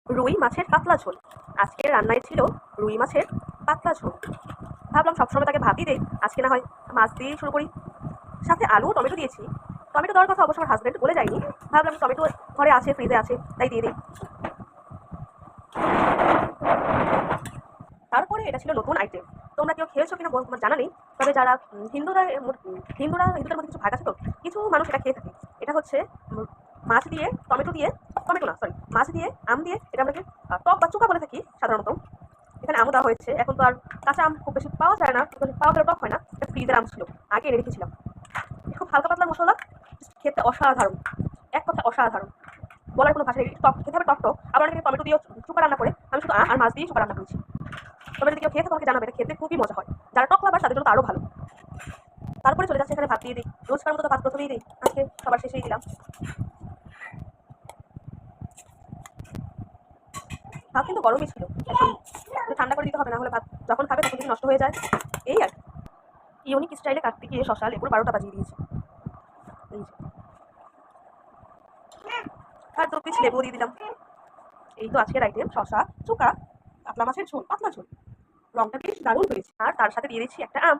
রুই মাছের পাতলা ঝোল। আজকের রান্নায় ছিল রুই মাছের পাতলা ঝোল। ভাবলাম সবসময় তাকে ভাতই দেই, আজকে না হয় মাছ দিয়েই শুরু করি। সাথে আলু ও টমেটো দিয়েছি। টমেটো দেওয়ার কথা অবশ্য আমার হাজব্যান্ড বলে যায়নি, ভাবলাম টমেটো ঘরে আছে, ফ্রিজে আছে, তাই দিয়ে দিই। তারপরে এটা ছিল নতুন আইটেম। তোমরা কেউ খেয়েছো কিনা তোমার জানা নেই, তবে যারা হিন্দুদের মধ্যে কিছু ভাগ আছে তো, কিছু মানুষ এটা খেয়ে থাকে। এটা হচ্ছে মাছ দিয়ে, টমেটো না সরি, মাছ দিয়ে আম দিয়ে, এটা আমরা টক বা চোখা বলে থাকি সাধারণত। এখানে আমও দেওয়া হয়েছে। এখন তো আর কাঁচা আম খুব বেশি পাওয়া যায় না, পাওয়া গেলে টক হয় না। এটা ফ্রিজের আম ছিল, আগে এনে রেখেছিলাম। খুব হালকা পাতলা মশলা, খেতে অসাধারণ, এক কথা অসাধারণ, বলার কোনো ভাষা নেই। টক খেতে হবে, টক টক। আবার অনেকে টমেটো দিয়েও চোখা রান্না করে, আমি শুধু আম আর মাছ দিয়ে চোখা রান্না করেছি। তবে যদি কেউ খেয়ে থাকে আমাকে জানাবে, এটা খেতে খুবই মজা হয়। যারা টক লাভার তাদের জন্য তো আরও ভালো। তারপরে চলে যাচ্ছে এখানে ভাত দিয়ে দিই। রোজকার মতো তো ভাত প্রথমেই দিই, আজকে সবার শেষেই দিলাম। ভাত কিন্তু গরমই ছিল, এখন ঠান্ডা করে দিতে হবে, না হলে ভাত যখন খাবে তখন যদি নষ্ট হয়ে যায়। এই আর ইউনিক স্টাইলে কাটতে গিয়ে শশা লেবুর 12টা বাজিয়ে দিয়েছি। এই যে, আর 2 পিস লেবু দিয়ে দিলাম। এই তো আজকের আইটেম, শশা, চোকা, কাতলা মাছের ঝোল, পাতলা ঝোল। রংটা বেশ দারুণ হয়েছে। আর তার সাথে দিয়ে দিচ্ছি একটা আম।